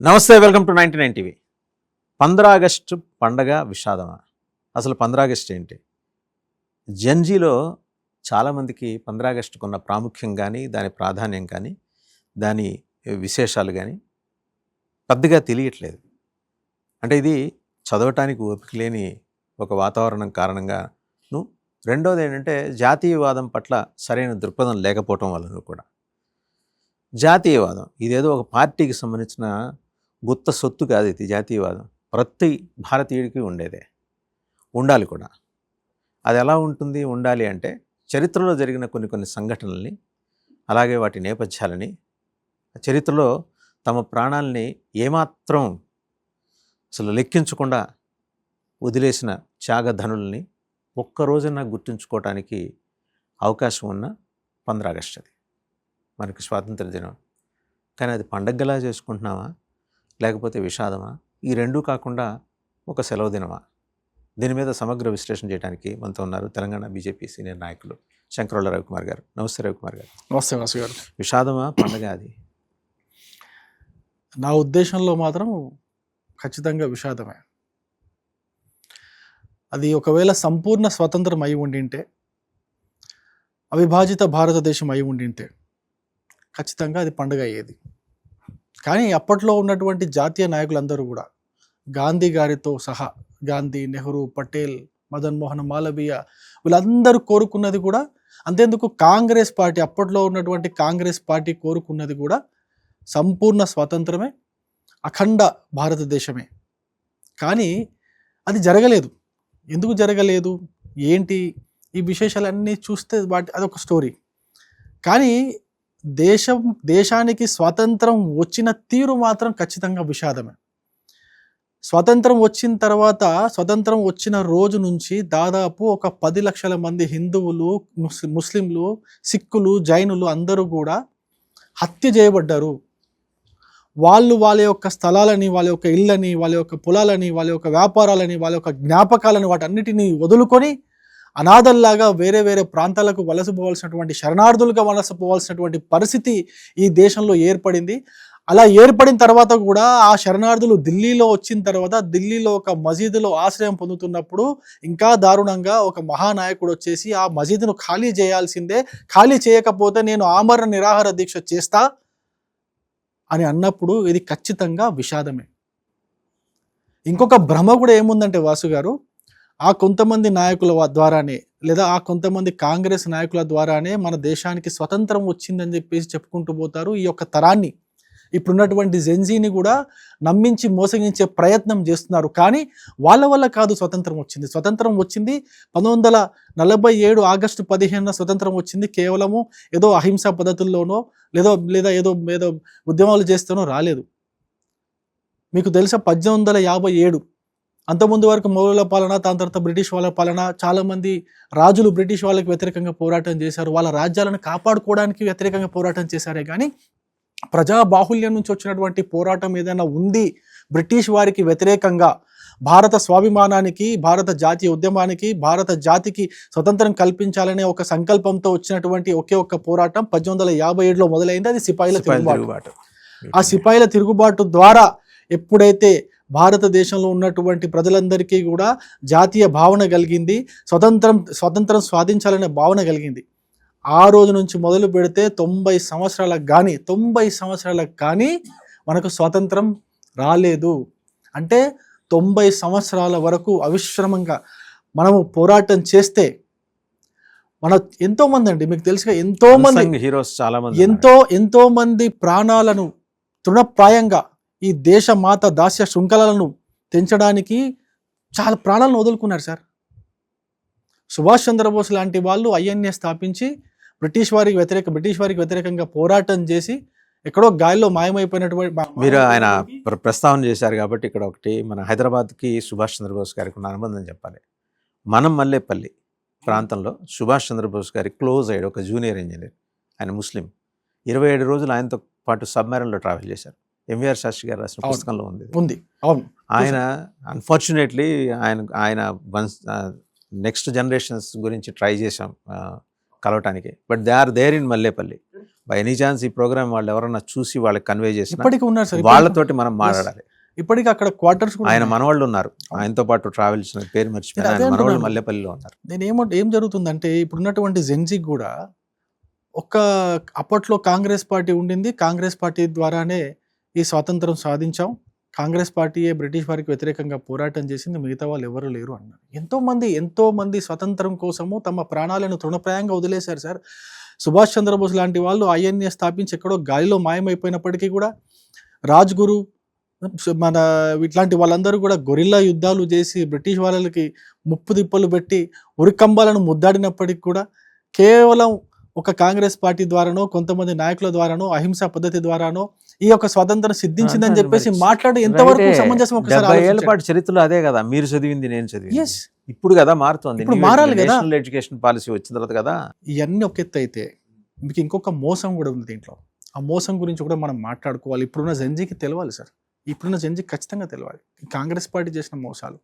నమస్తే, welcome to 99 TV. 15 August పండగ విషాదమా? అసలు 15 ఆగస్టు ఏంటి? జెన్జీలో చాలామందికి 15 ఆగస్టుకు ఉన్న ప్రాముఖ్యం కానీ, దాని ప్రాధాన్యం కానీ, దాని విశేషాలు కానీ పెద్దగా తెలియట్లేదు. అంటే ఇది చదవటానికి ఓపిక లేని ఒక వాతావరణం కారణంగాను, రెండోది ఏంటంటే జాతీయవాదం పట్ల సరైన దృక్పథం లేకపోవటం వలన కూడా. జాతీయవాదం ఇదేదో ఒక పార్టీకి సంబంధించిన గుత్త సొత్తు కాదు. ఇది జాతీయవాదం ప్రతి భారతీయుడికి ఉండేదే, ఉండాలి కూడా. అది ఎలా ఉంటుంది, ఉండాలి అంటే చరిత్రలో జరిగిన కొన్ని సంఘటనల్ని, అలాగే వాటి నేపథ్యాలని, చరిత్రలో తమ ప్రాణాలని ఏమాత్రం అసలు లెక్కించకుండా వదిలేసిన త్యాగధనుల్ని ఒక్కరోజున గుర్తుంచుకోవటానికి అవకాశం ఉన్న 15 ఆగస్టు అది మనకి స్వాతంత్ర దినం. కానీ అది పండగలా చేసుకుంటున్నామా, లేకపోతే విషాదమా? ఈ రెండూ కాకుండా ఒక సెలవు దినమా? దీని మీద సమగ్ర విశ్లేషణ చేయడానికి మనతో ఉన్నారు తెలంగాణ బీజేపీ సీనియర్ నాయకులు శంకరోళ్ళ రవికుమార్ గారు. నమస్తే రవికుమార్ గారు. నమస్తే వాసు గారు. విషాదమా, పండగ? అది నా ఉద్దేశంలో మాత్రం ఖచ్చితంగా విషాదమే. అది ఒకవేళ సంపూర్ణ స్వతంత్రం అయి ఉండింటే, అవిభాజిత భారతదేశం అయి ఉండింటే ఖచ్చితంగా అది పండుగ అయ్యేది. కానీ అప్పట్లో ఉన్నటువంటి జాతీయ నాయకులందరూ కూడా, గాంధీ గారితో సహా, గాంధీ, నెహ్రూ, పటేల్, మదన్ మోహన్ మాలవీయ, వీళ్ళందరూ కోరుకున్నది కూడా అంతేందుకు కాంగ్రెస్ పార్టీ, అప్పట్లో ఉన్నటువంటి కాంగ్రెస్ పార్టీ కోరుకున్నది కూడా సంపూర్ణ స్వాతంత్రమే, అఖండ భారతదేశమే. కానీ అది జరగలేదు. ఎందుకు జరగలేదు, ఏంటి, ఈ విశేషాలన్నీ చూస్తే అదొక స్టోరీ. కానీ దేశానికి స్వాతంత్రం వచ్చిన తీరు మాత్రం ఖచ్చితంగా విషాదమే. స్వతంత్రం వచ్చిన తర్వాత, స్వతంత్రం వచ్చిన రోజు నుంచి దాదాపు ఒక 10 లక్షల మంది హిందువులు, ముస్లింలు, సిక్కులు, జైనులు అందరూ కూడా హత్య చేయబడ్డారు. వాళ్ళ యొక్క స్థలాలని, వాళ్ళ యొక్క ఇళ్ళని, వాళ్ళ యొక్క పొలాలని, వాళ్ళ యొక్క వ్యాపారాలని, వాళ్ళ యొక్క జ్ఞాపకాలని, వాటన్నిటినీ వదులుకొని అనాథల్లాగా వేరే వేరే ప్రాంతాలకు వలసపోవాల్సినటువంటి, శరణార్థులుగా వలసపోవాల్సినటువంటి పరిస్థితి ఈ దేశంలో ఏర్పడింది. అలా ఏర్పడిన తర్వాత కూడా ఆ శరణార్థులు ఢిల్లీలో వచ్చిన తర్వాత, ఢిల్లీలో ఒక మసీదులో ఆశ్రయం పొందుతున్నప్పుడు ఇంకా దారుణంగా ఒక మహానాయకుడు వచ్చేసి ఆ మసీదును ఖాళీ చేయాల్సిందే, ఖాళీ చేయకపోతే నేను ఆమరణ నిరాహార దీక్ష చేస్తా అని అన్నప్పుడు ఇది ఖచ్చితంగా విషాదమే. ఇంకొక భ్రమ కూడా ఏముందంటే వాసు గారు, ఆ కొంతమంది నాయకుల ద్వారానే, లేదా ఆ కొంతమంది కాంగ్రెస్ నాయకుల ద్వారానే మన దేశానికి స్వతంత్రం వచ్చిందని చెప్పేసి చెప్పుకుంటూ పోతారు. ఈ యొక్క తరాన్ని, ఇప్పుడున్నటువంటి జెన్జీని కూడా నమ్మించి మోసగించే ప్రయత్నం చేస్తున్నారు. కానీ వాళ్ళ వల్ల కాదు స్వతంత్రం వచ్చింది. స్వతంత్రం వచ్చింది 1947 ఆగస్టు 15 స్వతంత్రం వచ్చింది. కేవలము ఏదో అహింసా పద్ధతుల్లోనో లేదా ఏదో ఉద్యమాలు చేస్తేనో రాలేదు. మీకు తెలుసా, 1857 అంతకుముందు వరకు మౌర్యుల పాలన, దాని తర్వాత బ్రిటిష్ వాళ్ళ పాలన, చాలామంది రాజులు బ్రిటిష్ వాళ్ళకి వ్యతిరేకంగా పోరాటం చేశారు. వాళ్ళ రాజ్యాలను కాపాడుకోవడానికి వ్యతిరేకంగా పోరాటం చేశారే కానీ ప్రజా బాహుల్యం నుంచి వచ్చినటువంటి పోరాటం ఏదైనా ఉంది బ్రిటిష్ వారికి వ్యతిరేకంగా, భారత స్వాభిమానానికి, భారత జాతీయ ఉద్యమానికి, భారత జాతికి స్వతంత్రం కల్పించాలనే ఒక సంకల్పంతో వచ్చినటువంటి ఒకే ఒక్క పోరాటం 1857లో మొదలైంది. అది సిపాయిల తిరుగుబాటు. ఆ సిపాయిల తిరుగుబాటు ద్వారా ఎప్పుడైతే భారతదేశంలో ఉన్నటువంటి ప్రజలందరికీ కూడా జాతీయ భావన కలిగింది, స్వతంత్రం సాధించాలనే భావన కలిగింది. ఆ రోజు నుంచి మొదలు పెడితే 90 సంవత్సరాలకు కానీ మనకు స్వాతంత్రం రాలేదు. అంటే 90 సంవత్సరాల వరకు అవిశ్రమంగా మనము పోరాటం చేస్తే ఎంతోమంది అండి, మీకు తెలుసుగా ఎంతోమంది హీరోస్, ఎంతోమంది ప్రాణాలను తృణప్రాయంగా ఈ దేశమాత దాస్య శృంఖలను తెంచడానికి చాలా ప్రాణాలను వదులుకున్నారు సార్. సుభాష్ చంద్రబోస్ లాంటి వాళ్ళు ఐఎన్ఏ స్థాపించి బ్రిటిష్ వారికి వ్యతిరేకంగా పోరాటం చేసి ఎక్కడో గాలిలో మాయమైపోయినటువంటి, మీరు ఆయన ప్రస్తావన చేశారు కాబట్టి ఇక్కడ ఒకటి, మన హైదరాబాద్కి సుభాష్ చంద్రబోస్ గారికి ఉన్న అనుబంధం చెప్పాలి. మనం మల్లేపల్లి ప్రాంతంలో సుభాష్ చంద్రబోస్ గారికి క్లోజ్ అయ్యాడు ఒక జూనియర్ ఇంజనీర్. ఆయన ముస్లిం. 27 రోజులు ఆయనతో పాటు సబ్మెరైన్లో ట్రావెల్ చేశారు. ఎంవీఆర్ శాస్త్రి గారు రాసిన పుస్తకంలో ఉంది. అవును, ఆయన అన్ఫార్చునేట్లీ ఆయన నెక్స్ట్ జనరేషన్స్ గురించి ట్రై చేశాం కలవటానికి. But they are there in Mallepally. By any chance ఈ ప్రోగ్రామ్ వాళ్ళు ఎవరన్నా చూసి వాళ్ళకి కన్వే చేసిన ఇప్పటికీ ఉన్నారు సార్, వాళ్ళతోటి మనం మాట్లాడాలి. ఇప్పటికీ అక్కడ క్వార్టర్స్ కూడా ఆయన ఉన్నాయి. మనవాళ్ళు ఉన్నారు, ఆయనతో పాటు ట్రావెల్స్ పేరు మర్చిపోయాను, నేను అదే ఆయన మనవాళ్ళు అంటున్నాను. మల్లెపల్లిలో ఉన్నారు. ఏం జరుగుతుందంటే ఇప్పుడున్నటువంటి జెన్జీకి కూడా అప్పట్లో కాంగ్రెస్ పార్టీ ఉండింది, కాంగ్రెస్ పార్టీ ద్వారానే ఈ స్వాతంత్రం సాధించాం, కాంగ్రెస్ పార్టీయే బ్రిటిష్ వారికి వ్యతిరేకంగా పోరాటం చేసింది, మిగతా వాళ్ళు ఎవరు లేరు అన్నారు. ఎంతో మంది స్వతంత్రం కోసము తమ ప్రాణాలను తృణప్రాయంగా వదిలేశారు సార్. సుభాష్ చంద్రబోస్ లాంటి వాళ్ళు ఐఎన్ఏ స్థాపించి ఎక్కడో గాలిలో మాయమైపోయినప్పటికీ కూడా రాజ్గురు మన ఇట్లాంటి వాళ్ళందరూ కూడా గొరిల్లా యుద్ధాలు చేసి బ్రిటిష్ వాళ్ళకి ముప్పు దిప్పలు పెట్టి ఉరికంబాలను ముద్దాడినప్పటికీ కూడా కేవలం ఒక కాంగ్రెస్ పార్టీ ద్వారానో కొంతమంది నాయకుల ద్వారానో అహింసా పద్ధతి ద్వారానో ఈ యొక్క స్వాతంత్రం సిద్ధించిందని చెప్పేసి మాట్లాడి ఎంతవరకు సమంజసం ఒకసారి 70 ఏళ్ల ఆలోచించండి. పాటు చరిత్రలో అదే కదా, మీరు చదివింది నేను చదివింది. Yes. ఇప్పుడు కదా మారుతోంది, ఇప్పుడు మారాలి కదా. నేషనల్ ఎడ్యుకేషన్ పాలసీ వచ్చిన తర్వాత కదా. ఇవన్నీ ఒక ఎత్తు అయితే మీకు ఇంకొక మోసం కూడా ఉంది దీంట్లో. ఆ మోసం గురించి కూడా మనం మాట్లాడుకోవాలి. ఇప్పుడున్న జెన్జీకి తెలవాలి సార్, ఇప్పుడున్న జెన్జీకి ఖచ్చితంగా తెలవాలి కాంగ్రెస్ పార్టీ చేసిన మోసాలు.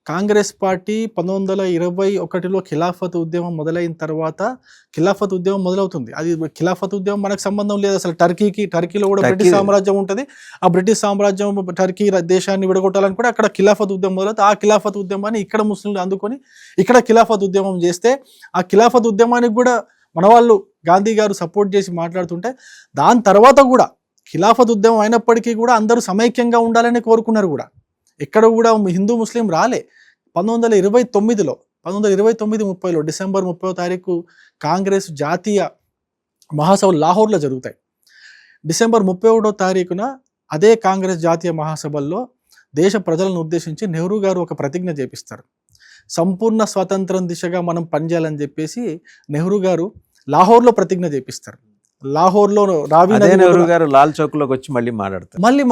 కాంగ్రెస్ పార్టీ 1921లో ఖిలాఫత్ ఉద్యమం మొదలైన తర్వాత ఖిలాఫత్ ఉద్యమం మొదలవుతుంది. అది ఖిలాఫత్ ఉద్యమం మనకు సంబంధం లేదు అసలు. టర్కీలో కూడా బ్రిటిష్ సామ్రాజ్యం ఉంటుంది. ఆ బ్రిటిష్ సామ్రాజ్యం టర్కీ దేశాన్ని విడగొట్టాలని కూడా అక్కడ ఖిలాఫత్ ఉద్యమం మొదలవుతుంది. ఆ ఖిలాఫత్ ఉద్యమాన్ని ఇక్కడ ముస్లింలు అందుకొని ఇక్కడ ఖిలాఫత్ ఉద్యమం చేస్తే ఆ ఖిలాఫత్ ఉద్యమానికి కూడా మన వాళ్ళు గాంధీ గారు సపోర్ట్ చేసి మాట్లాడుతుంటే దాని తర్వాత కూడా ఖిలాఫత్ ఉద్యమం అయినప్పటికీ కూడా అందరూ సమైక్యంగా ఉండాలని కోరుకున్నారు కూడా. ఎక్కడ కూడా హిందూ ముస్లిం రాలే. 1929-30లో డిసెంబర్ 30వ తారీఖు కాంగ్రెస్ జాతీయ మహాసభలు లాహోర్లో జరుగుతాయి. డిసెంబర్ 31వ తారీఖున అదే కాంగ్రెస్ జాతీయ మహాసభల్లో దేశ ప్రజలను ఉద్దేశించి నెహ్రూ గారు ఒక ప్రతిజ్ఞ చేపిస్తారు. సంపూర్ణ స్వాతంత్రం దిశగా మనం పనిచేయాలని చెప్పేసి నెహ్రూ గారు లాహోర్లో ప్రతిజ్ఞ చేపిస్తారు. లాహోర్లో రావి నెహ్రూ గారు లాల్ చౌక్ లోకి వచ్చి మళ్ళీ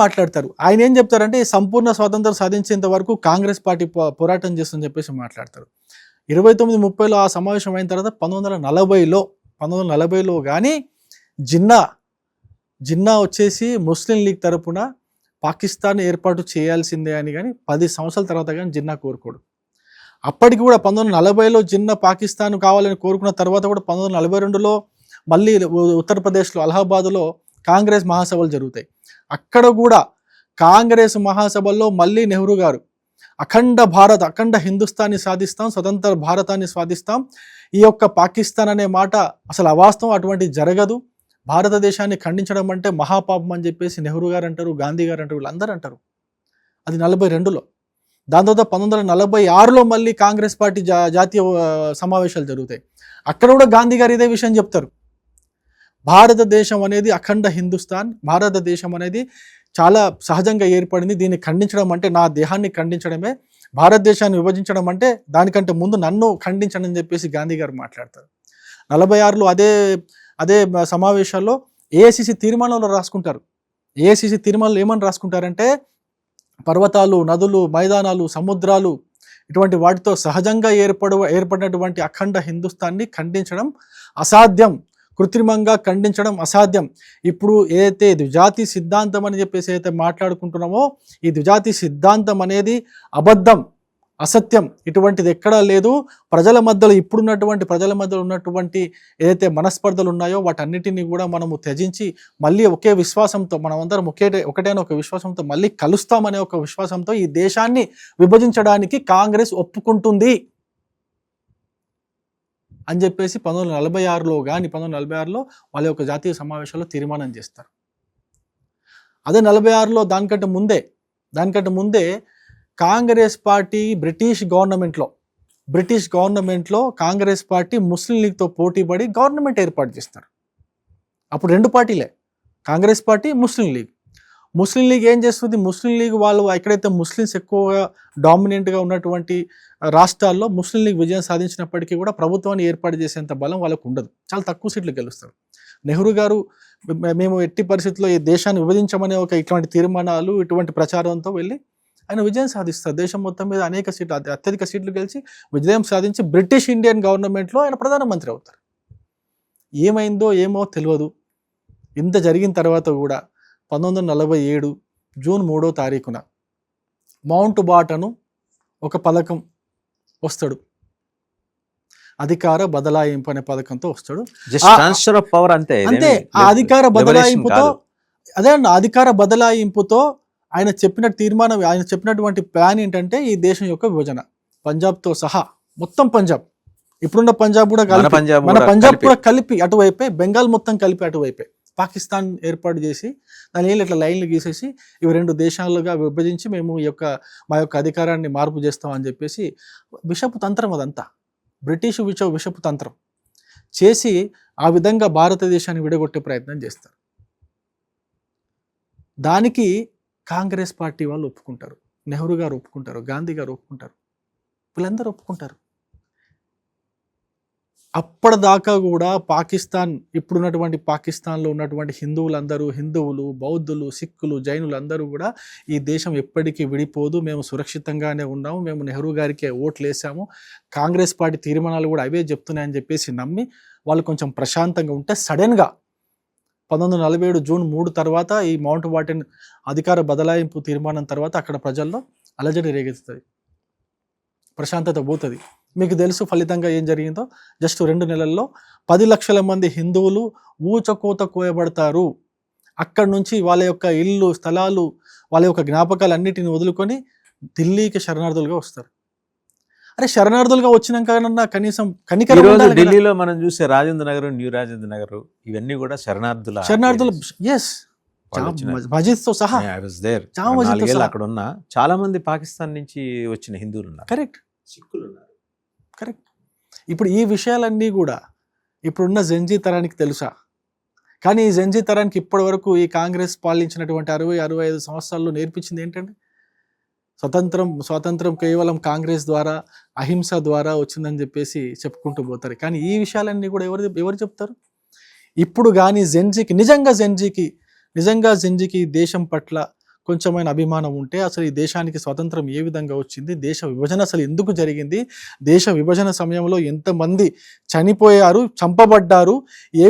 మాట్లాడతారు. ఆయన ఏం చెప్తారంటే సంపూర్ణ స్వాతంత్రం సాధించేంత వరకు కాంగ్రెస్ పార్టీ పోరాటం చేస్తుందని చెప్పేసి మాట్లాడతారు. 29-30లో ఆ సమావేశం అయిన తర్వాత 1940లో కానీ జిన్నా వచ్చేసి ముస్లిం లీగ్ తరపున పాకిస్తాన్ ఏర్పాటు చేయాల్సిందే అని కానీ 10 సంవత్సరాల తర్వాత కానీ జిన్నా కోరుకోడు. అప్పటికి కూడా 1940లో జిన్నా పాకిస్తాన్ కావాలని కోరుకున్న తర్వాత కూడా 1942లో మళ్ళీ ఉత్తరప్రదేశ్లో అలహాబాద్లో కాంగ్రెస్ మహాసభలు జరుగుతాయి. అక్కడ కూడా కాంగ్రెస్ మహాసభల్లో మళ్ళీ నెహ్రూ గారు అఖండ హిందుస్థాన్ని సాధిస్తాం, స్వతంత్ర భారతాన్ని సాధిస్తాం, ఈ యొక్క పాకిస్తాన్ అనే మాట అసలు అవాస్తవం, అటువంటి జరగదు, భారతదేశాన్ని ఖండించడం అంటే మహాపాపం అని చెప్పేసి నెహ్రూ గారు అంటారు, గాంధీ గారు అంటారు, వీళ్ళందరూ అంటారు. అది 42లో. దాని తర్వాత 1946లో మళ్ళీ కాంగ్రెస్ పార్టీ జాతీయ సమావేశాలు జరుగుతాయి. అక్కడ కూడా గాంధీ గారు ఇదే విషయం చెప్తారు. భారతదేశం అనేది అఖండ హిందుస్థాన్, భారతదేశం అనేది చాలా సహజంగా ఏర్పడింది, దీన్ని ఖండించడం అంటే నా దేహాన్ని ఖండించడమే, భారతదేశాన్ని విభజించడం అంటే దానికంటే ముందు నన్ను ఖండించడం అని చెప్పేసి గాంధీ గారు మాట్లాడతారు. 46లో అదే సమావేశాల్లో ఏఐసిసి తీర్మానంలో రాసుకుంటారు. ఏఐసిసి తీర్మానంలో ఏమని రాసుకుంటారంటే పర్వతాలు, నదులు, మైదానాలు, సముద్రాలు ఇటువంటి వాటితో సహజంగా ఏర్పడినటువంటి అఖండ హిందుస్థాన్ని ఖండించడం అసాధ్యం, కృత్రిమంగా ఖండించడం అసాధ్యం. ఇప్పుడు ఏదైతే ద్విజాతి సిద్ధాంతం అని చెప్పేసి అయితే మాట్లాడుకుంటున్నామో ఈ ద్విజాతి సిద్ధాంతం అనేది అబద్ధం, అసత్యం, ఇటువంటిది ఎక్కడా లేదు. ఇప్పుడున్నటువంటి ప్రజల మధ్యలో ఉన్నటువంటి ఏదైతే మనస్పర్ధలు ఉన్నాయో వాటన్నిటినీ కూడా మనము త్యజించి మళ్ళీ ఒకే విశ్వాసంతో మనమందరం ఒకటైన ఒక విశ్వాసంతో మళ్ళీ కలుస్తామనే ఒక విశ్వాసంతో ఈ దేశాన్ని విభజించడానికి కాంగ్రెస్ ఒప్పుకుంటుంది అని చెప్పేసి 1946లో కానీ 1946లో వాళ్ళ యొక్క జాతీయ సమావేశాల్లో తీర్మానం చేస్తారు. అదే 46లో దానికంటే ముందే కాంగ్రెస్ పార్టీ బ్రిటిష్ గవర్నమెంట్లో కాంగ్రెస్ పార్టీ ముస్లిం లీగ్తో పోటీపడి గవర్నమెంట్ ఏర్పాటు చేస్తారు. అప్పుడు 2 పార్టీలే, కాంగ్రెస్ పార్టీ, ముస్లిం లీగ్ ఏం చేస్తుంది? ముస్లిం లీగ్ వాళ్ళు ఎక్కడైతే ముస్లిమ్స్ ఎక్కువగా డామినెంట్గా ఉన్నటువంటి రాష్ట్రాల్లో ముస్లిం లీగ్ విజయం సాధించినప్పటికీ కూడా ప్రభుత్వాన్ని ఏర్పాటు చేసేంత బలం వాళ్ళకు ఉండదు, చాలా తక్కువ సీట్లు గెలుస్తారు. నెహ్రూ గారు మేము ఎట్టి పరిస్థితుల్లో ఈ దేశాన్ని విభజించమనే ఇటువంటి తీర్మానాలు, ఇటువంటి ప్రచారంతో వెళ్ళి ఆయన విజయం సాధిస్తారు. దేశం మొత్తం మీద అత్యధిక సీట్లు గెలిచి విజయం సాధించి బ్రిటిష్ ఇండియన్ గవర్నమెంట్లో ఆయన ప్రధానమంత్రి అవుతారు. ఏమైందో ఏమో తెలియదు. ఇంత జరిగిన తర్వాత కూడా 1947 జూన్ 3వ తారీఖున మౌంట్ బాటను ఒక పథకం వస్తాడు. అధికార బదలాయింపు అనే పథకంతో వస్తాడు. జస్ట్ ట్రాన్స్ఫర్ ఆఫ్ పవర్ అంతే. అంతే, ఆ అధికార బదలాయింపుతో, అదే అన్న అధికార బదలాయింపుతో ఆయన చెప్పిన తీర్మానం, ఆయన చెప్పినటువంటి ప్లాన్ ఏంటంటే ఈ దేశం యొక్క విభజన, పంజాబ్తో సహా మొత్తం పంజాబ్, ఇప్పుడున్న పంజాబ్ కూడా కలిపి, మన పంజాబ్ కూడా కలిపి అటువైపే, బెంగాల్ మొత్తం కలిపి అటువైపే పాకిస్తాన్ ఏర్పాటు చేసి దాని ఇట్లా లైన్లు గీసేసి ఇవి 2 దేశాలుగా విభజించి మేము మా యొక్క అధికారాన్ని మార్పు చేస్తామని చెప్పేసి విషపు తంత్రం అదంతా, బ్రిటిష్ విషపు తంత్రం చేసి ఆ విధంగా భారతదేశాన్ని విడగొట్టే ప్రయత్నం చేస్తారు. దానికి కాంగ్రెస్ పార్టీ వాళ్ళు ఒప్పుకుంటారు, నెహ్రూ గారు ఒప్పుకుంటారు, గాంధీ గారు ఒప్పుకుంటారు, వీళ్ళందరూ ఒప్పుకుంటారు. అప్పటిదాకా కూడా పాకిస్తాన్, ఇప్పుడున్నటువంటి పాకిస్తాన్లో ఉన్నటువంటి హిందువులు, బౌద్ధులు, సిక్కులు, జైనులు అందరూ కూడా ఈ దేశం ఎప్పటికీ విడిపోదు, మేము సురక్షితంగానే ఉన్నాము, మేము నెహ్రూ గారికి ఓట్లు వేసాము, కాంగ్రెస్ పార్టీ తీర్మానాలు కూడా అవే చెప్తున్నాయని చెప్పేసి నమ్మి వాళ్ళు కొంచెం ప్రశాంతంగా ఉంటే సడన్గా 1947 జూన్ 3 తర్వాత ఈ మౌంట్ బాటన్ అధికార బదలాయింపు తీర్మానం తర్వాత అక్కడ ప్రజల్లో అలజడి రేగెత్తుతుంది, ప్రశాంతత పోతుంది. మీకు తెలుసు ఫలితంగా ఏం జరిగిందో. జస్ట్ 2 నెలల్లో 10 లక్షల మంది హిందువులు ఊచకోత కోయబడతారు. అక్కడి నుంచి వాళ్ళ యొక్క ఇల్లు, స్థలాలు, వాళ్ళ యొక్క జ్ఞాపకాలు అన్నిటిని వదులుకొని ఢిల్లీకి శరణార్థులుగా వస్తారు. అరే శరణార్థులుగా వచ్చినాక కనీసం కనికరం ఉండాలి కదా. ఢిల్లీలో మనం చూసే రాజేంద్ర నగర్, న్యూ రాజేంద్ర నగర్ ఇవన్నీ కూడా శరణార్థులు. ఎస్, మస్జిద్తో సహా అక్కడ ఉన్న చాలా మంది పాకిస్తాన్ నుంచి వచ్చిన హిందువులు ఉన్నారు. కరెక్ట్, సిక్కులు ఉన్నారు. కరెక్ట్. ఇప్పుడు ఈ విషయాలన్నీ కూడా ఇప్పుడున్న జెన్జీ తరానికి తెలుసా? కానీ ఈ జెన్జీ తరానికి ఇప్పటి వరకు ఈ కాంగ్రెస్ పాలించినటువంటి 60-65 సంవత్సరాల్లో నేర్పించింది ఏంటంటే స్వాతంత్రం కేవలం కాంగ్రెస్ ద్వారా, అహింస ద్వారా వచ్చిందని చెప్పేసి చెప్పుకుంటూ పోతారు. కానీ ఈ విషయాలన్నీ కూడా ఎవరు చెప్తారు? ఇప్పుడు కానీ నిజంగా జెన్జీకి దేశం పట్ల కొంచెమైన అభిమానం ఉంటే అసలు ఈ దేశానికి స్వాతంత్రం ఏ విధంగా వచ్చింది, దేశ విభజన అసలు ఎందుకు జరిగింది, దేశ విభజన సమయంలో ఎంతమంది చనిపోయారు, చంపబడ్డారు, ఏ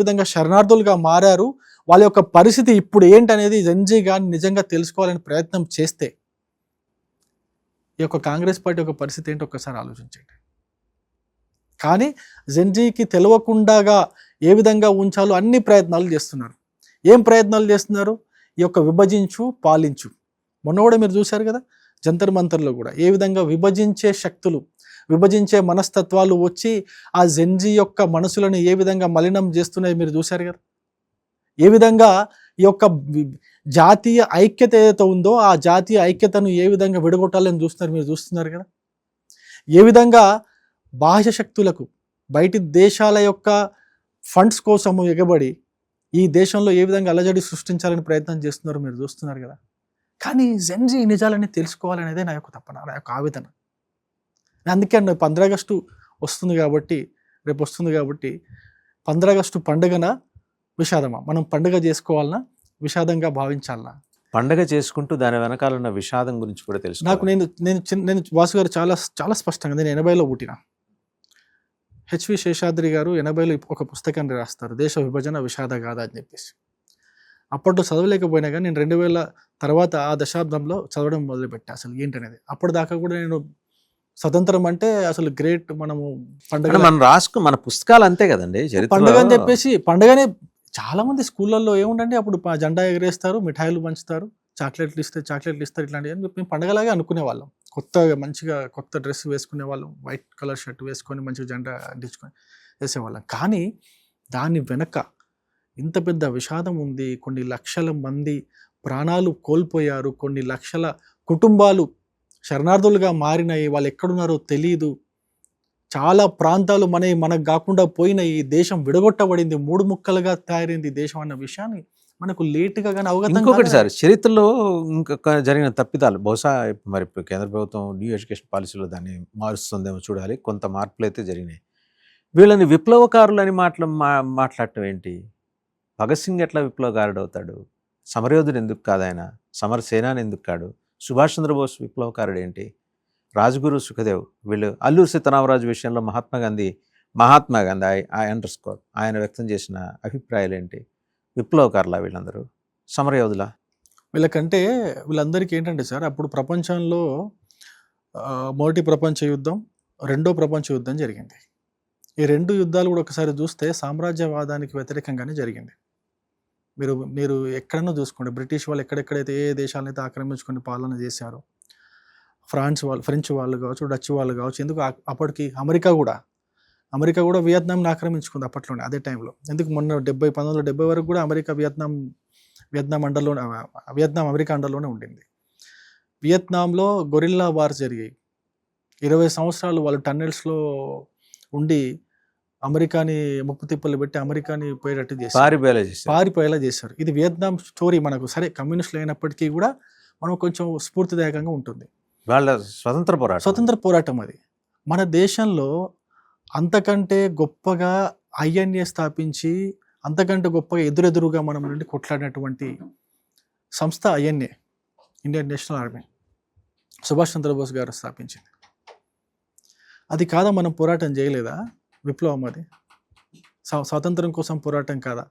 విధంగా శరణార్థులుగా మారారు, వాళ్ళ యొక్క పరిస్థితి ఇప్పుడు ఏంటనేది జెన్జీ గాని నిజంగా తెలుసుకోవాలని ప్రయత్నం చేస్తే ఈ యొక్క కాంగ్రెస్ పార్టీ యొక్క పరిస్థితి ఏంటో ఒక్కసారి ఆలోచించండి. కానీ జెన్జీకి తెలియకుండాగా ఏ విధంగా ఉంచాలో అన్ని ప్రయత్నాలు చేస్తున్నారు. ఏం ప్రయత్నాలు చేస్తున్నారు? ఈ యొక్క విభజించు పాలించు. మొన్న కూడా మీరు చూశారు కదా, జంతర్ మంతర్లో కూడా ఏ విధంగా విభజించే శక్తులు, విభజించే మనస్తత్వాలు వచ్చి ఆ జెన్జీ యొక్క మనసులను ఏ విధంగా మలినం చేస్తున్నాయో మీరు చూశారు కదా. ఏ విధంగా ఈ యొక్క జాతీయ ఐక్యత ఏదైతే ఉందో ఆ జాతీయ ఐక్యతను ఏ విధంగా విడగొట్టాలని మీరు చూస్తున్నారు కదా. ఏ విధంగా బాహ్య శక్తులకు, బయటి దేశాల యొక్క ఫండ్స్ కోసము ఎగబడి ఈ దేశంలో ఏ విధంగా అలజడి సృష్టించాలని ప్రయత్నం చేస్తున్నారో మీరు చూస్తున్నారు కదా. కానీ జెన్జీ నిజాలని తెలుసుకోవాలనేదే నా యొక్క తపన, నా యొక్క ఆవేదన. అందుకే 15 ఆగస్టు వస్తుంది కాబట్టి, రేపు వస్తుంది కాబట్టి 15 ఆగస్టు పండుగన విషాదమా, మనం పండుగ చేసుకోవాలన్నా విషాదంగా భావించాలన్నా? పండుగ చేసుకుంటూ దాని వెనకాల ఉన్న విషాదం గురించి కూడా తెలుసు. నాకు నేను వాసు గారు చాలా స్పష్టంగా, నేను 80లో పుట్టిన. హెచ్వి శేషాద్రి గారు 80లో ఒక పుస్తకాన్ని రాస్తారు, దేశ విభజన విషాద గాథ అని చెప్పేసి. అప్పట్లో చదవలేకపోయినా కానీ నేను 2000 తర్వాత ఆ దశాబ్దంలో చదవడం మొదలుపెట్టా అసలు ఏంటనేది. అప్పటిదాకా కూడా నేను స్వతంత్రం అంటే అసలు గ్రేట్, మనము పండుగ మనం మన పుస్తకాలు అంతే కదండి, పండుగ అని చెప్పేసి. పండుగనే చాలా మంది స్కూళ్ళల్లో ఏముండండి, అప్పుడు జెండా ఎగరేస్తారు, మిఠాయిలు పంచుతారు, చాక్లెట్లు ఇస్తారు, ఇట్లాంటివి అని మేము పండుగలాగే అనుకునే వాళ్ళం. మంచిగా కొత్త డ్రెస్ వేసుకునే వాళ్ళం, వైట్ కలర్ షర్ట్ వేసుకొని మంచిగా జెండా అంటించుకొని వేసేవాళ్ళం. కానీ దాని వెనక ఇంత పెద్ద విషాదం ఉంది. కొన్ని లక్షల మంది ప్రాణాలు కోల్పోయారు, కొన్ని లక్షల కుటుంబాలు శరణార్థులుగా మారినాయి, వాళ్ళు ఎక్కడున్నారో తెలియదు. చాలా ప్రాంతాలు మనకు కాకుండా పోయినాయి, దేశం విడగొట్టబడింది, 3 ముక్కలుగా తయారైంది దేశం అన్న విషయాన్ని మనకు లేటుగా కానీ అవగతం. ఇంకొకటి సార్, చరిత్రలో ఇంకొక జరిగిన తప్పిదాలు బహుశా మరి కేంద్ర ప్రభుత్వం న్యూ ఎడ్యుకేషన్ పాలసీలో దాన్ని మారుస్తుందేమో చూడాలి. కొంత మార్పులు అయితే జరిగినాయి. వీళ్ళని విప్లవకారులు అని మాట్లాడటం ఏంటి? భగత్ సింగ్ ఎట్లా విప్లవకారుడు అవుతాడు? సమరయోధుడు ఎందుకు కాదు ఆయన? సమర సేనాని ఎందుకు కాడు? సుభాష్ చంద్రబోస్ విప్లవకారుడు ఏంటి? రాజ్గురు సుఖదేవ్, వీళ్ళు అల్లూరి సీతారామరాజు విషయంలో మహాత్మా గాంధీ ఆయన వ్యక్తం చేసిన అభిప్రాయాలు ఏంటి? విప్లవకారులా వీళ్ళందరూ? సమరయోధులా? వీళ్ళందరికీ ఏంటంటే సార్, అప్పుడు ప్రపంచంలో మొదటి ప్రపంచ యుద్ధం, రెండో ప్రపంచ యుద్ధం జరిగింది. ఈ 2 యుద్ధాలు కూడా ఒకసారి చూస్తే సామ్రాజ్యవాదానికి వ్యతిరేకంగానే జరిగింది. మీరు మీరు ఎక్కడైనా చూసుకోండి, బ్రిటిష్ వాళ్ళు ఎక్కడెక్కడైతే ఏ దేశాలనైతే ఆక్రమించుకొని పాలన చేశారో, ఫ్రెంచ్ వాళ్ళు కావచ్చు, డచ్ వాళ్ళు కావచ్చు, ఎందుకు అప్పటికి అమెరికా కూడా వియత్నాంని ఆక్రమించుకుంది అప్పట్లోనే, అదే టైంలో. ఎందుకు మొన్న 1970 వరకు కూడా అమెరికా వియత్నాం అమెరికా అండర్లోనే ఉండింది. వియత్నాంలో గొరిల్లా వార్స్ జరిగాయి. 20 సంవత్సరాలు వాళ్ళు టన్నెల్స్లో ఉండి అమెరికాని ముప్పు తిప్పలు పెట్టి అమెరికాని పోయేటట్టు చేశారు, పారిపోయేలా చేశారు. ఇది వియత్నాం స్టోరీ. మనకు సరే కమ్యూనిస్టులు అయినప్పటికీ కూడా మనం కొంచెం స్ఫూర్తిదాయకంగా ఉంటుంది. వాళ్ళ స్వతంత్ర పోరాటం అది. మన దేశంలో అంతకంటే గొప్పగా ఐఎన్ఏ స్థాపించి, అంతకంటే గొప్పగా ఎదురెదురుగా మనం నుండి కొట్లాడినటువంటి సంస్థ INA, Indian National Army, Subhash Chandra Bose గారు స్థాపించింది. అది కాదా మనం పోరాటం చేయలేదా? విప్లవం అది స్వాతంత్రం కోసం పోరాటం కాదా?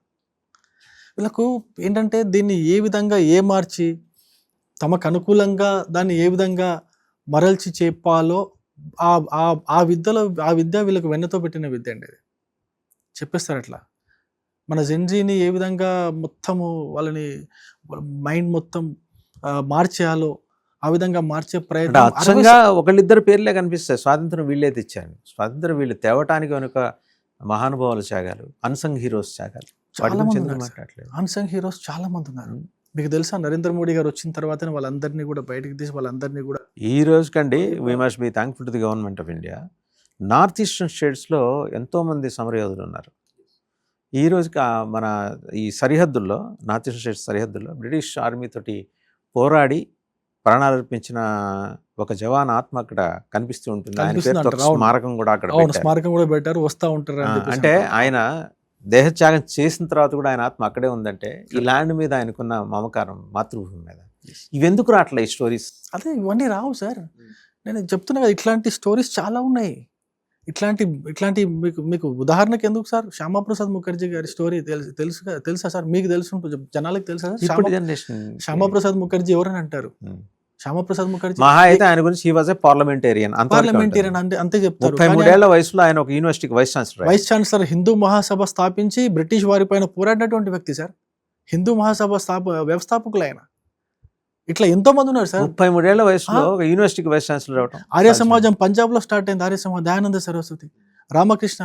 వీళ్ళకు ఏంటంటే దీన్ని ఏ విధంగా మార్చి తమకు అనుకూలంగా దాన్ని ఏ విధంగా మరల్చి చెప్పాలో ఆ విద్య వీళ్ళకు వెన్నతో పెట్టిన విద్య అండి. అది చెప్పేస్తారు అట్లా. మన జెన్జీని ఏ విధంగా మొత్తము వాళ్ళని మైండ్ మొత్తం మార్చేయాలో ఆ విధంగా మార్చే ప్రయత్నం. అచ్చంగా ఒకళ్ళిద్దరు పేర్లే కనిపిస్తాయి. స్వాతంత్రం వీళ్ళే తెచ్చారు. స్వాతంత్రం వీళ్ళు తేవటానికి వెనుక మహానుభావుల త్యాగాలు, అన్సంగ్ హీరోస్ త్యాగాలు, అన్సంగ్ హీరోస్ చాలా మంది ఉన్నారు. మీకు తెలుసా, నరేంద్ర మోడీ గారు వచ్చిన తర్వాతనే వాళ్ళందరినీ కూడా బయటకు తీసి వాళ్ళందరినీ కూడా ఈ రోజు కండి we must be thankful to the government of India. North eastern స్టేట్స్లో ఎంతోమంది సమరయోధులు ఉన్నారు. ఈ రోజుకి మన ఈ సరిహద్దుల్లో, నార్త్ ఈస్టర్న్ స్టేట్స్ సరిహద్దుల్లో బ్రిటిష్ ఆర్మీతోటి పోరాడి ప్రాణాలర్పించిన ఒక జవాన్ ఆత్మ అక్కడ కనిపిస్తూ ఉంటుంది. ఆయన పేరుతో స్మారకం కూడా అక్కడ పెట్టారు, వస్తూ ఉంటారు. అంటే ఆయన దేహత్యాగం చేసిన తర్వాత కూడా ఆయన ఆత్మ అక్కడే ఉందంటే ఈ ల్యాండ్ మీద ఆయనకున్న మమకారం, మాతృభూమి మీద. ఇవెందుకు రావట్లే ఈ స్టోరీస్? అదే ఇవన్నీ రావు సార్. నేను చెప్తున్నా కదా, ఇట్లాంటి స్టోరీస్ చాలా ఉన్నాయి. ఇట్లాంటి మీకు ఉదాహరణకి ఎందుకు సార్, శ్యామాప్రసాద్ ముఖర్జీ గారి స్టోరీ తెలుసా సార్? మీకు తెలుసు, జనాలకు తెలుసా? శ్యామాప్రసాద్ ముఖర్జీ ఎవరని అంటారు? శ్యామాప్రసాద్ ముఖర్జీ మహా అయితే ఆయన గురించి హీ వాజ్ ఏ పార్లమెంటేరియన్ అంతే చెప్తారు. 33 ఏళ్ల వయసులో ఆయన ఒక యూనివర్సిటీకి వైస్ ఛాన్సలర్, హిందూ మహాసభ స్థాపించి బ్రిటిష్ వారి పైన పోరాడినటువంటి వ్యక్తి సార్. హిందూ మహాసభ వ్యవస్థాపకులు ఆయన. ఇట్లా ఎంతో మంది ఉన్నారు సార్. 33 ఏళ్ల వయసులో యూనివర్సిటీకి వైస్ ఛాన్సలర్ అవటం. ఆర్య సమాజం పంజాబ్ లో స్టార్ట్ అయింది. ఆర్య సమాజం, దయానంద సరస్వతి, రామకృష్ణ,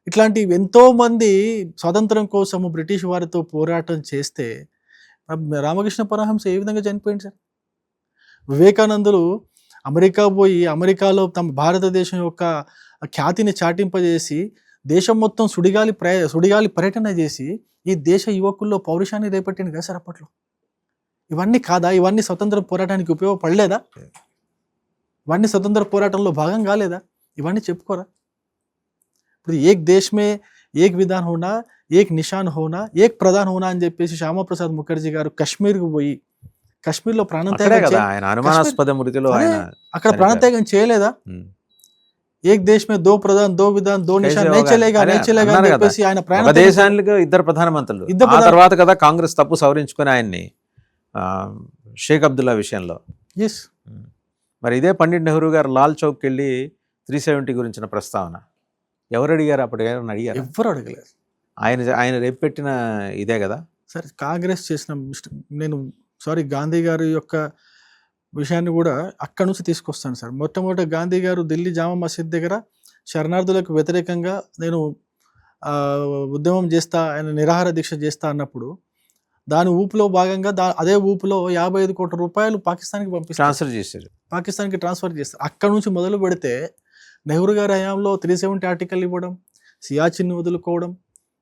ఇట్లాంటి ఎంతో మంది స్వాతంత్రం కోసము బ్రిటిష్ వారితో పోరాటం చేస్తే రామకృష్ణ పరమహంస ఏ విధంగా చనిపోయింది సార్? వివేకానందులు అమెరికా పోయి అమెరికాలో తమ భారతదేశం యొక్క ఖ్యాతిని చాటింపజేసి దేశం మొత్తం సుడిగాలి పర్యటన చేసి ఈ దేశ యువకుల్లో పౌరుషాన్ని రేపట్టింది కదా సార్ అప్పట్లో. ఇవన్నీ కాదా? ఇవన్నీ స్వతంత్ర పోరాటానికి ఉపయోగపడలేదా? ఇవన్నీ స్వతంత్ర పోరాటంలో భాగం కాలేదా? ఇవన్నీ చెప్పుకోరా? ఇప్పుడు ఏక్ దేశ్ మే ఏక్ విధాన్ హోనా, ఏక్ నిషాన్ హోనా, ఏక్ ప్రధాన్ హోనా అని చెప్పేసి శ్యామాప్రసాద్ ముఖర్జీ గారు కాశ్మీర్కు పోయి కాశ్మీర్లో అక్కడ ప్రాణత్యాగం చేయలేదా? ఏక్ దేశ్ మే దో ప్రధాన్ దో విధాన్ దో నిషాన్ నే చలేగా అని చెప్పేసి ఆయన దేశానికి ఇద్దరు ప్రధానమంత్రులు. ఆ తర్వాత కదా కాంగ్రెస్ తప్పు సవరించుకొని ఆయన్ని షేక్ అబ్దుల్లా విషయంలో. మరి ఇదే పండిట్ నెహ్రూ గారు లాల్ చౌక్ వెళ్ళి 370 గురించిన ప్రస్తావన ఎవరు అడిగారు? అప్పుడు అడిగారు? ఎవరు అడగలేదు. ఆయన రేపెట్టిన ఇదే కదా సరే. కాంగ్రెస్ చేసిన గాంధీ గారి యొక్క విషయాన్ని కూడా అక్కడ నుంచి తీసుకొస్తాను సార్. మొట్టమొదటి గాంధీ గారు ఢిల్లీ జామా మసీద్ దగ్గర శరణార్థులకు వ్యతిరేకంగా నేను ఉద్యమం చేస్తా, ఆయన నిరాహార దీక్ష చేస్తా అన్నప్పుడు దాని ఊపులో భాగంగా అదే ఊపులో 55 కోట్ల రూపాయలు పాకిస్తాన్కి పాకిస్తాన్కి ట్రాన్స్ఫర్ చేస్తారు. అక్కడ నుంచి మొదలు పెడితే నెహ్రూ గారి హయాంలో 370 ఆర్టికల్ ఇవ్వడం, సియాచిన్ వదులుకోవడం,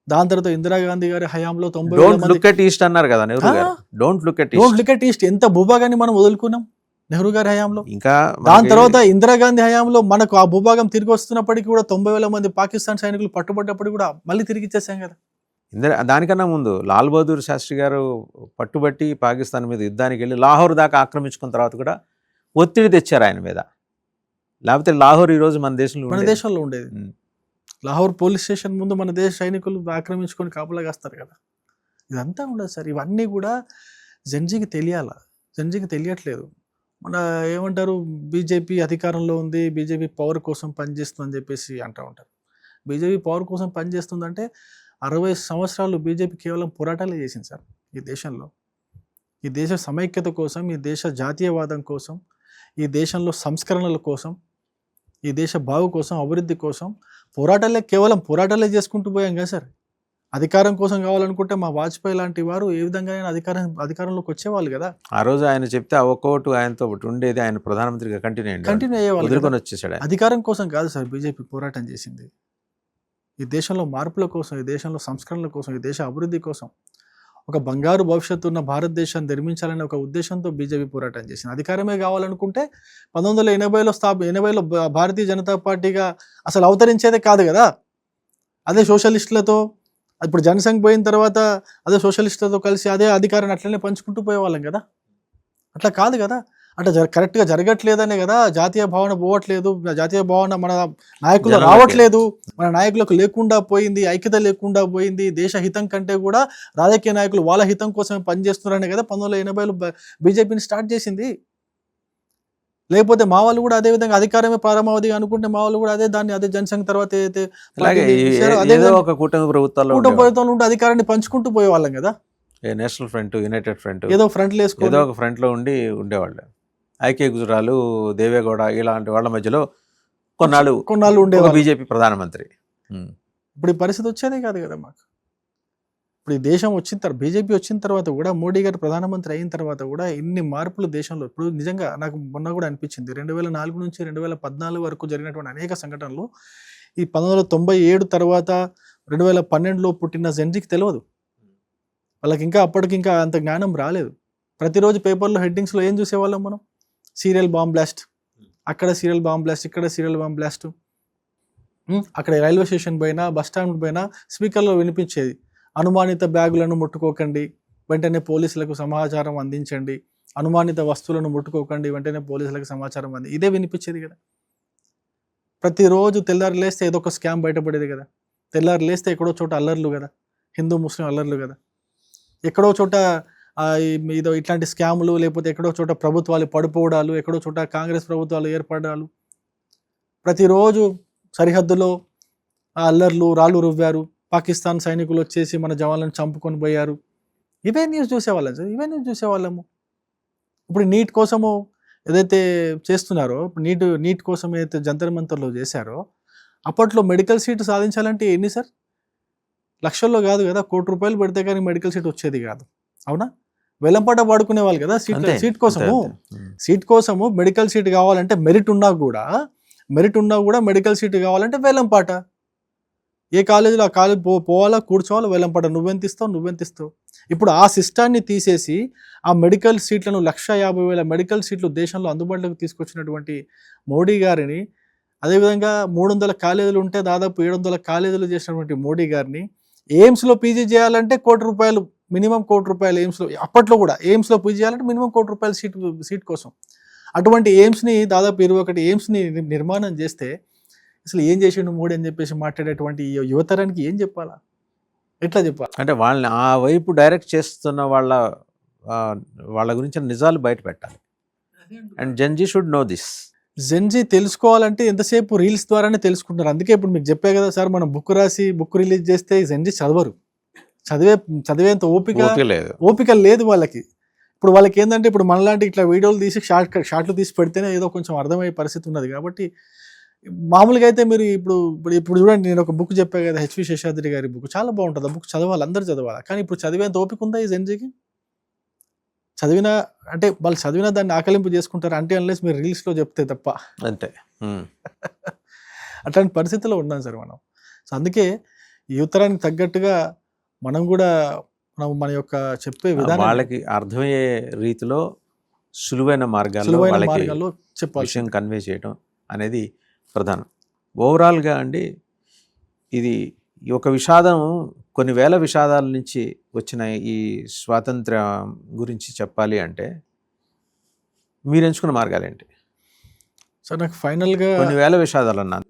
దాని తర్వాత ఇందిరాగాంధీ గారి హయాంలో 90 అన్నారు కదా నెహ్రూ గారు. డోంట్ లుక్ ఎట్ ఈస్ట్ ఎంత భూభాగాన్ని మనం వదులుకున్నాం నెహ్రూ గారి హయాంలో. ఇంకా దాని తర్వాత ఇందిరాగాంధీ హయాంలో మనకు ఆ భూభాగం తిరిగి వస్తున్నప్పటికీ కూడా 90,000 మంది పాకిస్తాన్ సైనికులు పట్టుబడ్డప్పుడు కూడా మళ్ళీ తిరిగి ఇచ్చేసాం కదా. దానికన్నా ముందు లాల్ బహదూర్ శాస్త్రి గారు పట్టుబట్టి పాకిస్తాన్ మీద యుద్ధానికి వెళ్ళి లాహోర్ దాకా ఆక్రమించుకున్న తర్వాత కూడా ఒత్తిడి తెచ్చారు ఆయన మీద. లేకపోతే లాహోర్ ఈరోజు మన దేశంలో ఉండేది. లాహోర్ పోలీస్ స్టేషన్ ముందు మన దేశ సైనికులు ఆక్రమించుకొని కాపలా కాస్తారు కదా. ఇదంతా ఉండదు సార్. ఇవన్నీ కూడా జెన్జీకి తెలియాలా? జెన్జీకి తెలియట్లేదు. మన ఏమంటారు, బీజేపీ అధికారంలో ఉంది, బీజేపీ పవర్ కోసం పనిచేస్తుంది అని చెప్పేసి అంటూ ఉంటారు. బీజేపీ పవర్ కోసం పనిచేస్తుందంటే 60 సంవత్సరాలు బీజేపీ కేవలం పోరాటాలే చేసింది సార్ ఈ దేశంలో. ఈ దేశ సమైక్యత కోసం, ఈ దేశ జాతీయవాదం కోసం, ఈ దేశంలో సంస్కరణల కోసం, ఈ దేశ బాగు కోసం, అభివృద్ధి కోసం కేవలం పోరాటాలే చేసుకుంటూ పోయాం కదా సార్. అధికారం కోసం కావాలనుకుంటే మా వాజ్పేయి లాంటి వారు ఏ విధంగా అధికారంలోకి వచ్చేవాళ్ళు కదా. ఆ రోజు ఆయన చెప్తే ఆ ఒక్కోటు ఆయనతో ఒకటి ఉండేది, ఆయన ప్రధానమంత్రిగా కంటిన్యూ అయ్యేవాళ్ళు. వదులుకొని వచ్చేసాడు. అధికారం కోసం కాదు సార్ బీజేపీ పోరాటం చేసింది. ఈ దేశంలో మార్పుల కోసం, ఈ దేశంలో సంస్కరణల కోసం, ఈ దేశ అభివృద్ధి కోసం, ఒక బంగారు భవిష్యత్తు ఉన్న భారతదేశాన్ని నిర్మించాలనే ఒక ఉద్దేశంతో బీజేపీ పోరాటం చేసింది. అధికారమే కావాలనుకుంటే 1980లో భారతీయ జనతా పార్టీగా అసలు అవతరించేదే కాదు కదా. అదే సోషలిస్టులతో, ఇప్పుడు జనసంఘ్ పోయిన తర్వాత అదే సోషలిస్టులతో కలిసి అదే అధికారాన్ని అట్లనే పంచుకుంటూ పోయేవాళ్ళం కదా. అట్లా కాదు కదా. అట్లా కరెక్ట్గా జరగట్లేదనే కదా జాతీయ భావన పోవట్లేదు, జాతీయ భావన మన నాయకులు రావట్లేదు, మన నాయకులకు లేకుండా పోయింది, ఐక్యత లేకుండా పోయింది. దేశ హితం కంటే కూడా రాజకీయ నాయకులు వాళ్ళ హితం కోసమే పనిచేస్తున్నారనే కదా 1980లో బీజేపీని స్టార్ట్ చేసింది. లేకపోతే మా వాళ్ళు కూడా అదే విధంగా అధికారమే పరమావధి అనుకుంటే మా వాళ్ళు కూడా అదే జనసంఘ్ తర్వాత కూటమి ప్రభుత్వాల్లో ఉంటే అధికారాన్ని పంచుకుంటూ పోయేవాళ్ళం కదా. నేషనల్ ఫ్రంట్, యునైటెడ్ ఫ్రంట్, ఏదో ఫ్రంట్ వేసుకో, ఏదో ఒక ఫ్రంట్ లో ఉండేవాళ్ళు. ఐకే గుజరాలు, దేవేగౌడ ఇలాంటి వాళ్ళ మధ్యలో కొన్నాళ్ళు ఉండేవాళ్ళు బీజేపీ ప్రధానమంత్రి. ఇప్పుడు ఈ పరిస్థితి వచ్చేదే కాదు కదా మాకు. ఇప్పుడు ఈ దేశం వచ్చిన తర్వాత, బీజేపీ వచ్చిన తర్వాత కూడా, మోడీ గారు ప్రధానమంత్రి అయిన తర్వాత కూడా ఇన్ని మార్పులు దేశంలో. ఇప్పుడు నిజంగా నాకు మొన్న కూడా అనిపించింది, 2004 నుంచి 2014 వరకు జరిగినటువంటి అనేక సంఘటనలు ఈ 1997 తర్వాత 2012లో పుట్టిన జెన్జీకి తెలియదు. వాళ్ళకి ఇంకా అప్పటికింకా అంత జ్ఞానం రాలేదు. ప్రతిరోజు పేపర్లో హెడ్డింగ్స్లో ఏం చూసేవాళ్ళం మనం? సీరియల్ బాంబ్ బ్లాస్ట్, అక్కడ సీరియల్ బాంబ్ బ్లాస్ట్, ఇక్కడ సీరియల్ బాంబ్ బ్లాస్ట్. అక్కడ రైల్వే స్టేషన్ పోయినా, బస్ స్టాండ్ పోయినా స్పీకర్లో వినిపించేది, అనుమానిత బ్యాగులను ముట్టుకోకండి, వెంటనే పోలీసులకు సమాచారం అందించండి, అనుమానిత వస్తువులను ముట్టుకోకండి, వెంటనే పోలీసులకు సమాచారం ఇదే వినిపించేది కదా. ప్రతిరోజు తెల్లారి లేస్తే ఏదో ఒక స్కామ్ బయటపడేది కదా. తెల్లారి లేస్తే ఎక్కడో చోట అల్లర్లు కదా, హిందూ ముస్లిం అల్లర్లు కదా. ఎక్కడో చోట ఏదో ఇట్లాంటి స్కాములు, లేకపోతే ఎక్కడో చోట ప్రభుత్వాలు పడిపోవడాలు, ఎక్కడో చోట కాంగ్రెస్ ప్రభుత్వాలు ఏర్పడాలు. ప్రతిరోజు సరిహద్దులో అల్లర్లు, రాళ్ళు రువ్వారు, పాకిస్తాన్ సైనికులు వచ్చేసి మన జవాన్లను చంపుకొని పోయారు. ఇవే న్యూస్ చూసేవాళ్ళం సార్, ఇవే న్యూస్ చూసేవాళ్ళము. ఇప్పుడు నీట్ కోసము ఏదైతే చేస్తున్నారో, నీట్ కోసం ఏదైతే జంతర్ మంతర్లో చేశారో, అప్పట్లో మెడికల్ సీట్ సాధించాలంటే ఎన్ని సార్? లక్షల్లో కాదు కదా, ₹1,00,00,000 పెడితే కానీ మెడికల్ సీట్ వచ్చేది కాదు. అవునా? వెలంపాట వాడుకునే వాళ్ళు కదా సీట్ కోసము. మెడికల్ సీట్ కావాలంటే మెరిట్ ఉన్నా కూడా మెడికల్ సీట్ కావాలంటే వేలంపాట. ఏ కాలేజీలో ఆ కాలేజ్ పోవాలా, కూర్చోవాలా, వేలంపాట. నువ్వెంత ఇస్తావు. ఇప్పుడు ఆ సిస్టాన్ని తీసేసి ఆ మెడికల్ సీట్లను 1,50,000 మెడికల్ సీట్లు దేశంలో అందుబాటులోకి తీసుకొచ్చినటువంటి మోడీ గారిని, అదేవిధంగా 300 కాలేజీలు ఉంటే దాదాపు 700 కాలేజీలు చేసినటువంటి మోడీ గారిని ఎయిమ్స్లో పీజీ చేయాలంటే ₹1,00,00,000 మినిమం ₹1,00,00,000 ఎయిమ్స్లో. అప్పట్లో కూడా ఎయిమ్స్లో పీజీ చేయాలంటే మినిమం ₹1,00,00,000 సీట్ కోసం. అటువంటి ఎయిమ్స్ని దాదాపు 21 ఎయిమ్స్ని నిర్మాణం చేస్తే అసలు ఏం చేసిండు మోడీ అని చెప్పేసి మాట్లాడేటువంటి యువతరానికి ఏం చెప్పాలా, ఎట్లా చెప్పాలి? అంటే వాళ్ళని ఆ వైపు డైరెక్ట్ చేస్తున్న వాళ్ళ గురించి నిజాలు బయట పెట్టాలి. And Gen Z should know this. Gen Z తెలుసుకోవాలంటే ఎంతసేపు రీల్స్ ద్వారానే తెలుసుకుంటారు. అందుకే ఇప్పుడు మీకు చెప్పే కదా సార్, మనం బుక్ రిలీజ్ చేస్తే జెన్జీ చదవరు. చదివేంత ఓపిక లేదు వాళ్ళకి. ఇప్పుడు వాళ్ళకి ఏంటంటే, ఇప్పుడు మనలాంటి ఇట్లా వీడియోలు తీసి షార్ట్లు తీసి పెడితేనే ఏదో కొంచెం అర్థమయ్యే పరిస్థితి ఉన్నది. కాబట్టి మామూలుగా అయితే మీరు ఇప్పుడు చూడండి, నేను ఒక బుక్ చెప్పా కదా, హెచ్వి శేషాద్రి గారి బుక్ చాలా బాగుంటుంది. ఆ బుక్ చదవాలి, అందరూ చదవాలి. కానీ ఇప్పుడు చదివేంత ఓపిక ఉందా ఈ జెన్జీకి? వాళ్ళు చదివిన దాన్ని ఆకలింపు చేసుకుంటారు అంటే, అన్లెస్ మీరు రీల్స్లో చెప్తే తప్ప. అంతే. అట్లాంటి పరిస్థితుల్లో ఉన్నాం సార్ మనం. సో అందుకే యువతరానికి తగ్గట్టుగా మనం కూడా మన యొక్క చెప్పే విధానం వాళ్ళకి అర్థమయ్యే రీతిలో సులువైన మార్గాల్లో చెప్పాలి, విషయం కన్వే చేయడం అనేది ప్రధానం. ఓవరాల్గా అండి, ఇది ఒక విషాదం, కొన్ని వేల విషాదాల నుంచి వచ్చిన ఈ స్వాతంత్ర్యం గురించి చెప్పాలి అంటే మీరు ఎంచుకున్న మార్గాలు ఏంటి సార్? నాకు ఫైనల్గా కొన్ని వేల విషాదాలు అన్నాను.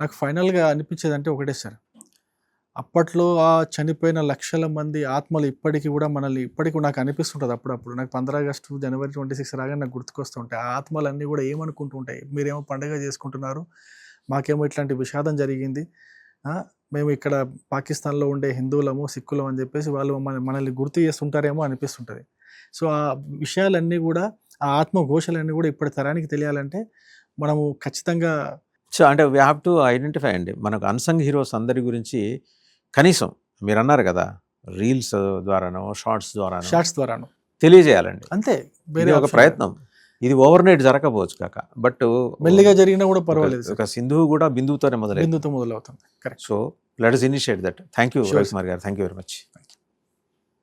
నాకు ఫైనల్గా అనిపించేది అంటే ఒకటే సార్, అప్పట్లో ఆ చనిపోయిన లక్షల మంది ఆత్మలు ఇప్పటికీ కూడా మనల్ని ఇప్పటికీ నాకు అనిపిస్తుంటుంది అప్పుడప్పుడు. నాకు 15 ఆగస్టు, జనవరి 26 రాగానే నాకు గుర్తుకొస్తుంటాయి. ఆ ఆత్మలన్నీ కూడా ఏమనుకుంటుంటాయి, మీరేమో పండుగ చేసుకుంటున్నారు, మాకేమో ఇట్లాంటి విషాదం జరిగింది. మేము ఇక్కడ పాకిస్తాన్లో ఉండే హిందువులము, సిక్కులం అని చెప్పేసి వాళ్ళు మనల్ని గుర్తు చేస్తుంటారేమో అనిపిస్తుంటుంది. సో ఆ విషయాలన్నీ కూడా, ఆ ఆత్మఘోషలన్నీ కూడా ఇప్పటి తరానికి తెలియాలంటే మనము ఖచ్చితంగా సో అంటే వీ హ్యావ్ టు ఐడెంటిఫై అండి. మనకు అన్సంగ్ హీరోస్ అందరి గురించి కనీసం మీరు అన్నారు కదా, రీల్స్ ద్వారానో షార్ట్స్ ద్వారాను తెలియజేయాలండి. అంతే. ఇది ఒక ప్రయత్నం. ఇది ఓవర్ నైట్ జరగకపోవచ్చు కాక, బట్ మెల్లిగా జరిగినా కూడా పర్వాలేదు. ఒక సింధువు కూడా బిందువుతోనే బిందుతో మొదలవుతుంది. Correct. So let us initiate that. Thank you Sure, Ravikumar గారు, థ్యాంక్ యూ వెరీ మచ్.